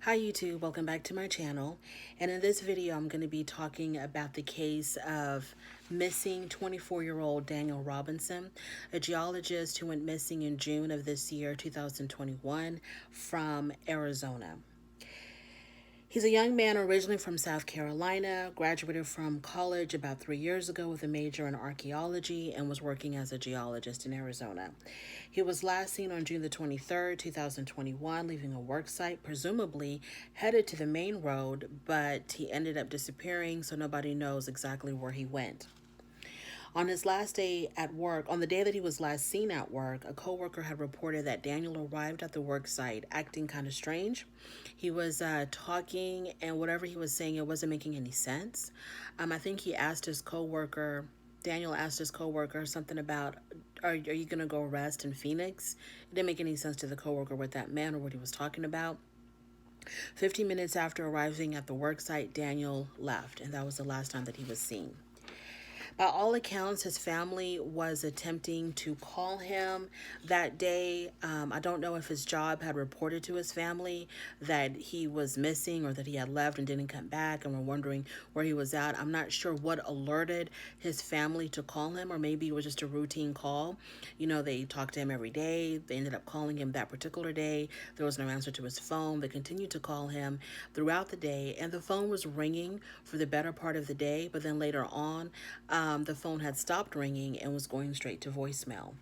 Hi YouTube, welcome back to my channel. And in this video, I'm going to be talking about the case of missing 24-year-old Daniel Robinson, a geologist who went missing in June of this year, 2021, from Arizona. He's a young man originally from South Carolina, graduated from college about 3 years ago with a major in archaeology, and was working as a geologist in Arizona. He was last seen on June the 23rd, 2021, leaving a work site, presumably headed to the main road, but he ended up disappearing, so nobody knows exactly where he went. On his last day at work, on the day that he was last seen at work, a coworker had reported that Daniel arrived at the work site acting kind of strange. He was talking, and whatever he was saying, it wasn't making any sense. I think he asked his coworker, Daniel asked his coworker something about, are you going to go rest in Phoenix? It didn't make any sense to the coworker what that meant or what he was talking about. 15 minutes after arriving at the work site, Daniel left, and that was the last time that he was seen. By all accounts, his family was attempting to call him that day. I don't know if his job had reported to his family that he was missing or that he had left and didn't come back and were wondering where he was at. I'm not sure what alerted his family to call him, or maybe it was just a routine call. You know, they talked to him every day. They ended up calling him that particular day. There was no answer to his phone. They continued to call him throughout the day, and the phone was ringing for the better part of the day, but then later on, the phone had stopped ringing and was going straight to voicemail.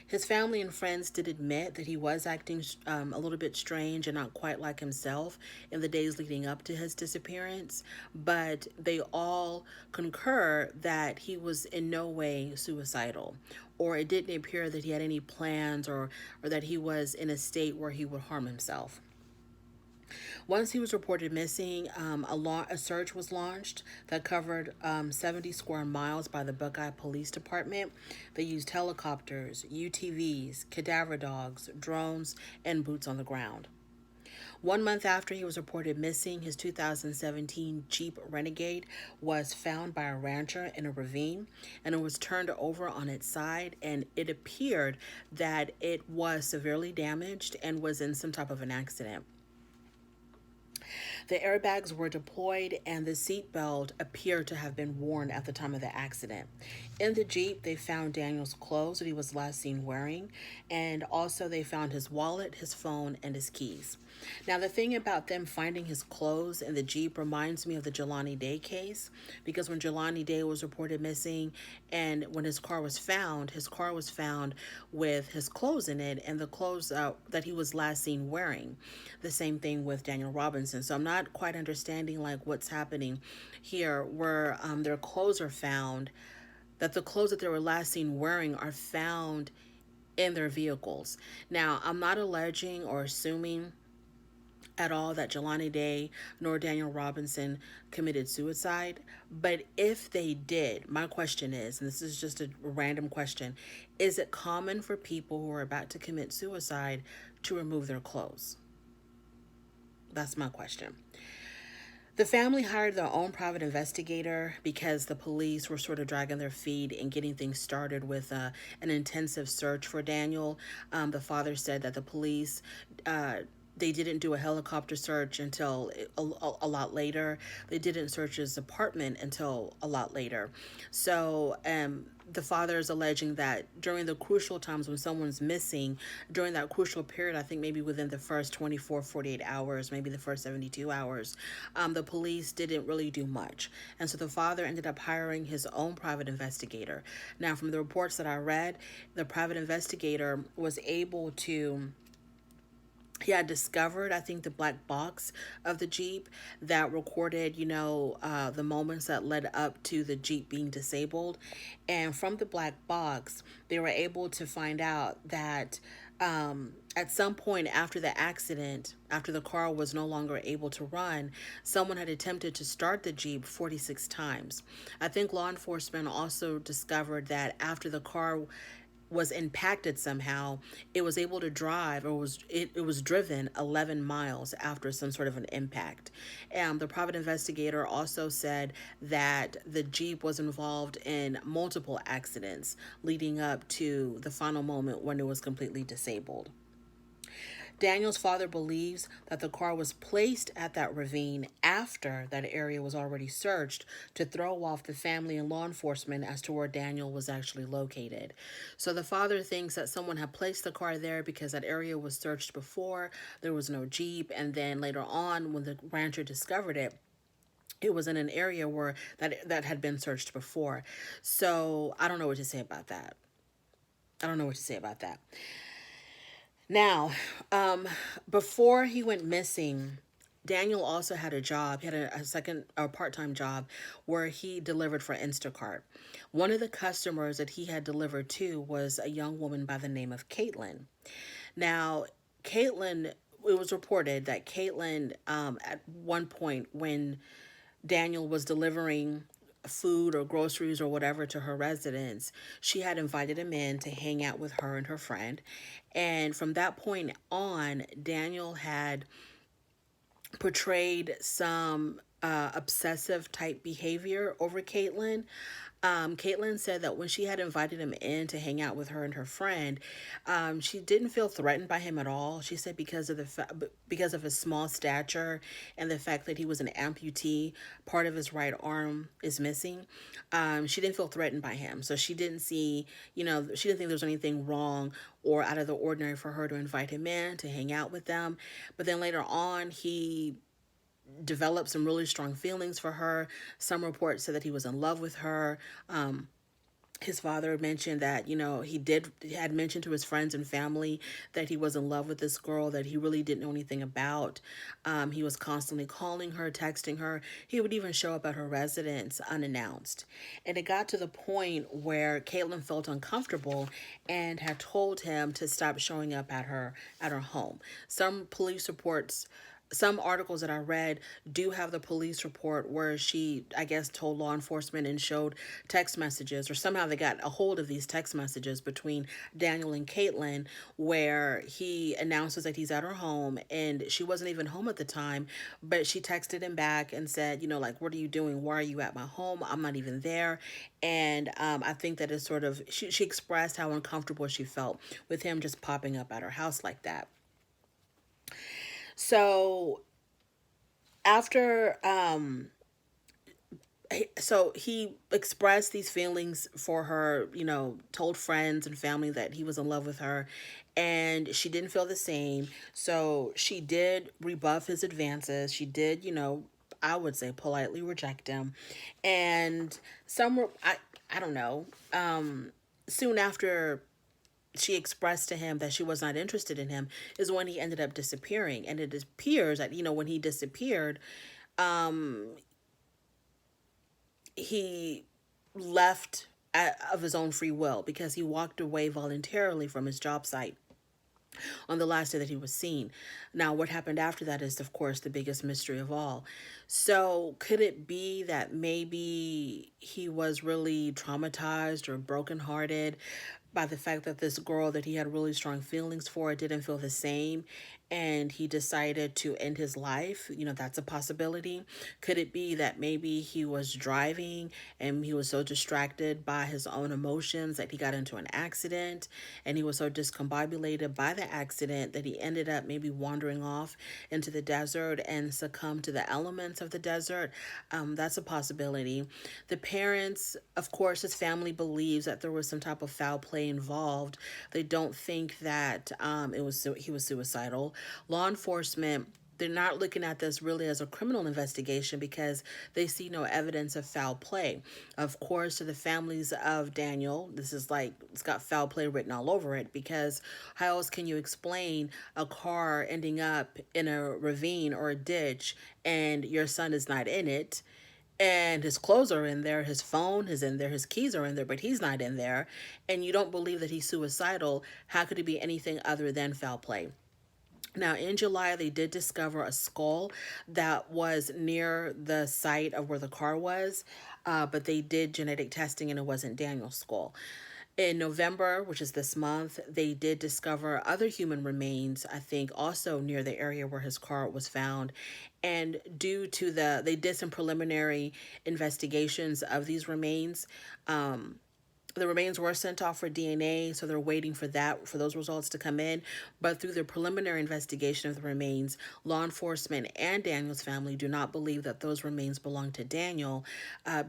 His family and friends did admit that he was acting a little bit strange and not quite like himself in the days leading up to his disappearance, but they all concur that he was in no way suicidal, or it didn't appear that he had any plans or that he was in a state where he would harm himself. Once he was reported missing, a search was launched that covered 70 square miles by the Buckeye Police Department. They used helicopters, UTVs, cadaver dogs, drones, and boots on the ground. 1 month after he was reported missing, his 2017 Jeep Renegade was found by a rancher in a ravine, and it was turned over on its side, and it appeared that it was severely damaged and was in some type of an accident. The airbags were deployed and the seatbelt appeared to have been worn at the time of the accident. In the Jeep, they found Daniel's clothes that he was last seen wearing, and also they found his wallet, his phone, and his keys. Now, the thing about them finding his clothes in the Jeep reminds me of the Jelani Day case, because when Jelani Day was reported missing and when his car was found with his clothes in it and the clothes that he was last seen wearing. The same thing with Daniel Robinson. So I'm not quite understanding like what's happening here, where their clothes are found, that the clothes that they were last seen wearing are found in their vehicles. Now, I'm not alleging or assuming at all that Jelani Day nor Daniel Robinson committed suicide, but if they did, my question is, and this is just a random question, is it common for people who are about to commit suicide to remove their clothes? That's my question. The family hired their own private investigator because the police were sort of dragging their feet and getting things started with an intensive search for Daniel. The father said that the police they didn't do a helicopter search until a lot later. They didn't search his apartment until a lot later. So the father is alleging that during the crucial times when someone's missing, during that crucial period, I think maybe within the first 24, 48 hours, maybe the first 72 hours, the police didn't really do much. And so the father ended up hiring his own private investigator. Now, from the reports that I read, the private investigator was able to, he had discovered, I think, the black box of the Jeep that recorded, the moments that led up to the Jeep being disabled. And from the black box, they were able to find out that at some point after the accident, after the car was no longer able to run, someone had attempted to start the Jeep 46 times. I think law enforcement also discovered that after the car was impacted somehow, it was able to drive, or it was driven 11 miles after some sort of an impact. And the private investigator also said that the Jeep was involved in multiple accidents leading up to the final moment when it was completely disabled. Daniel's father believes that the car was placed at that ravine after that area was already searched to throw off the family and law enforcement as to where Daniel was actually located. So the father thinks that someone had placed the car there because that area was searched before, there was no Jeep, and then later on, when the rancher discovered it, it was in an area where that had been searched before. So I don't know what to say about that. I don't know what to say about that. Now, before he went missing, Daniel also had a job. He had a second or part-time job where he delivered for Instacart. One of the customers that he had delivered to was a young woman by the name of Caitlin. Now, Caitlin, it was reported that Caitlin, at one point when Daniel was delivering food or groceries or whatever to her residence, she had invited him in to hang out with her and her friend. And from that point on, Daniel had portrayed some obsessive type behavior over Caitlin. Caitlin said that when she had invited him in to hang out with her and her friend, she didn't feel threatened by him at all. She said because of because of his small stature and the fact that he was an amputee, part of his right arm is missing. She didn't feel threatened by him, so she didn't see, she didn't think there was anything wrong or out of the ordinary for her to invite him in to hang out with them. But then later on, he developed some really strong feelings for her. Some reports said that he was in love with her. His father mentioned that, he had mentioned to his friends and family that he was in love with this girl that he really didn't know anything about. He was constantly calling her, texting her. He would even show up at her residence unannounced. And it got to the point where Caitlin felt uncomfortable and had told him to stop showing up at her home. Some articles that I read do have the police report where she, I guess, told law enforcement and showed text messages, or somehow they got a hold of these text messages between Daniel and Caitlin, where he announces that he's at her home and she wasn't even home at the time, but she texted him back and said, like, what are you doing? Why are you at my home? I'm not even there. And I think that is sort of, she expressed how uncomfortable she felt with him just popping up at her house like that. So after so he expressed these feelings for her, told friends and family that he was in love with her, and she didn't feel the same. So she did rebuff his advances. She did, I would say politely reject him. And I don't know, soon after she expressed to him that she was not interested in him is when he ended up disappearing. And it appears that, when he disappeared, he left of his own free will because he walked away voluntarily from his job site on the last day that he was seen. Now, what happened after that is, of course, the biggest mystery of all. So, could it be that maybe he was really traumatized or brokenhearted by the fact that this girl that he had really strong feelings for didn't feel the same, and he decided to end his life? That's a possibility. Could it be that maybe he was driving and he was so distracted by his own emotions that he got into an accident, and he was so discombobulated by the accident that he ended up maybe wandering off into the desert and succumbed to the elements of the desert? That's a possibility. The parents, of course, his family believes that there was some type of foul play involved. They don't think that he was suicidal. Law enforcement, they're not looking at this really as a criminal investigation because they see no evidence of foul play. Of course, to the families of Daniel, this is like, it's got foul play written all over it, because how else can you explain a car ending up in a ravine or a ditch and your son is not in it? And his clothes are in there, his phone is in there, his keys are in there, but he's not in there, and you don't believe that he's suicidal. How could it be anything other than foul play? Now, in July, they did discover a skull that was near the site of where the car was, but they did genetic testing and it wasn't Daniel's skull. In November, which is this month, they did discover other human remains, I think also near the area where his car was found. And they did some preliminary investigations of these remains. The remains were sent off for DNA, so they're waiting for those results to come in. But through the preliminary investigation of the remains, law enforcement and Daniel's family do not believe that those remains belong to Daniel,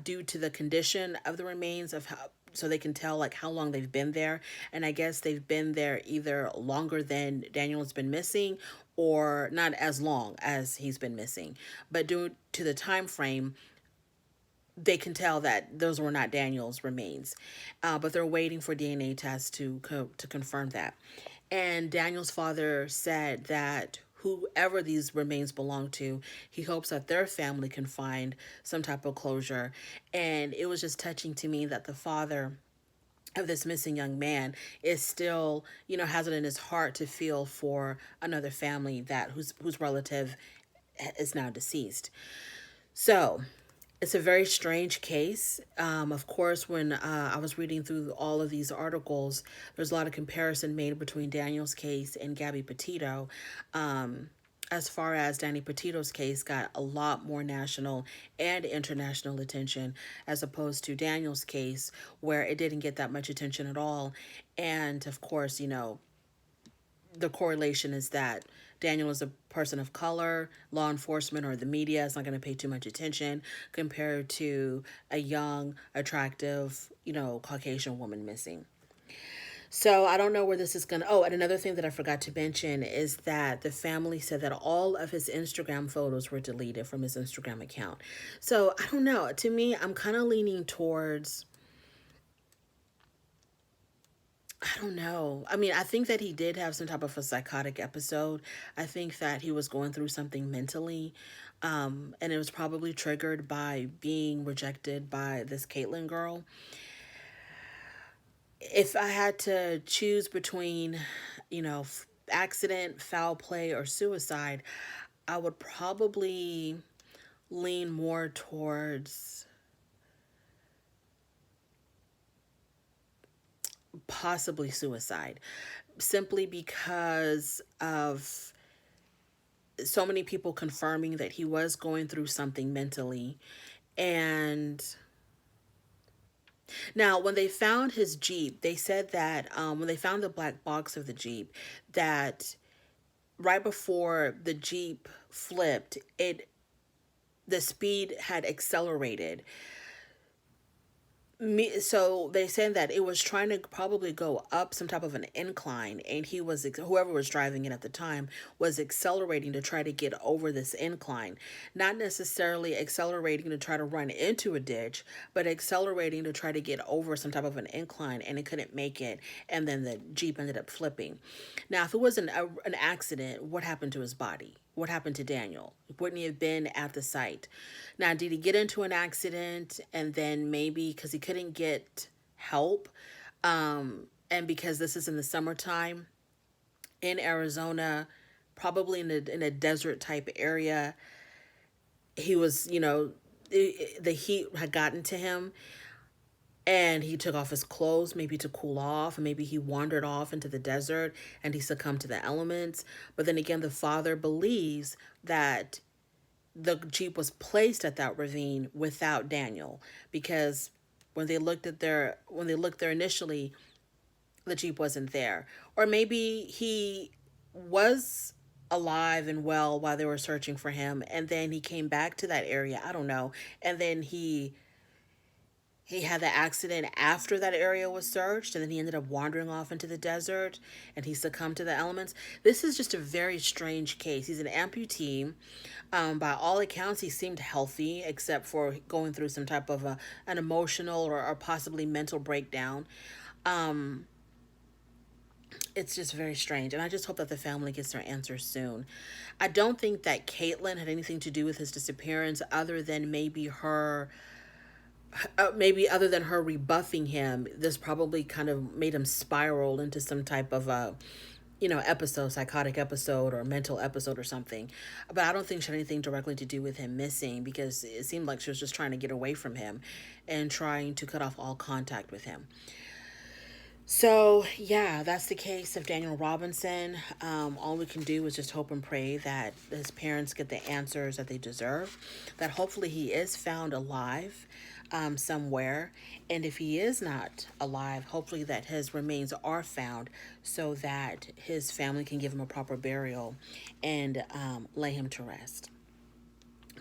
due to the condition of the remains of how. So they can tell like how long they've been there, and I guess they've been there either longer than Daniel has been missing, or not as long as he's been missing. But due to the time frame, they can tell that those were not Daniel's remains, but they're waiting for DNA tests to confirm that. And Daniel's father said that whoever these remains belong to, he hopes that their family can find some type of closure. And it was just touching to me that the father of this missing young man is still, has it in his heart to feel for another family that whose relative is now deceased. So it's a very strange case. Of course, when I was reading through all of these articles, there's a lot of comparison made between Daniel's case and Gabby Petito. As far as Danny Petito's case got a lot more national and international attention, as opposed to Daniel's case, where it didn't get that much attention at all. And of course, the correlation is that Daniel is a person of color, law enforcement or the media is not going to pay too much attention compared to a young, attractive, Caucasian woman missing. So I don't know where this is going to. Oh, and another thing that I forgot to mention is that the family said that all of his Instagram photos were deleted from his Instagram account. So I don't know. To me, I'm kind of leaning towards, I don't know. I mean, I think that he did have some type of a psychotic episode. I think that he was going through something mentally, and it was probably triggered by being rejected by this Caitlyn girl. If I had to choose between, accident, foul play, or suicide, I would probably lean more towards possibly suicide, simply because of so many people confirming that he was going through something mentally. And now, when they found his Jeep, they said that when they found the black box of the Jeep, that right before the Jeep flipped, the speed had accelerated. So they said that it was trying to probably go up some type of an incline, and whoever was driving it at the time was accelerating to try to get over this incline, not necessarily accelerating to try to run into a ditch, but accelerating to try to get over some type of an incline, and it couldn't make it, and then the Jeep ended up flipping. Now, if it was an accident, what happened to his body? What happened to Daniel? Wouldn't he have been at the site? Now, did he get into an accident and then maybe because he couldn't get help, and because this is in the summertime in Arizona, probably in a desert type area, he was, the heat had gotten to him, and he took off his clothes maybe to cool off, and maybe he wandered off into the desert and he succumbed to the elements. But then again, the father believes that the Jeep was placed at that ravine without Daniel, because when they looked there initially, the Jeep wasn't there. Or maybe he was alive and well while they were searching for him, and then he came back to that area, I don't know, and then he had the accident after that area was searched, and then he ended up wandering off into the desert and he succumbed to the elements. This is just a very strange case. He's an amputee. By all accounts, he seemed healthy, except for going through some type of an emotional or possibly mental breakdown. It's just very strange, and I just hope that the family gets their answers soon. I don't think that Caitlyn had anything to do with his disappearance, other than maybe other than her rebuffing him. This probably kind of made him spiral into some type of psychotic episode or mental episode or something. But I don't think she had anything directly to do with him missing, because it seemed like she was just trying to get away from him and trying to cut off all contact with him. So, yeah, that's the case of Daniel Robinson. All we can do is just hope and pray that his parents get the answers that they deserve, that hopefully he is found alive. somewhere. And if he is not alive, hopefully that his remains are found so that his family can give him a proper burial and lay him to rest.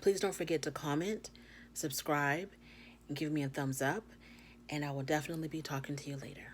Please don't forget to comment, subscribe, and give me a thumbs up. And I will definitely be talking to you later.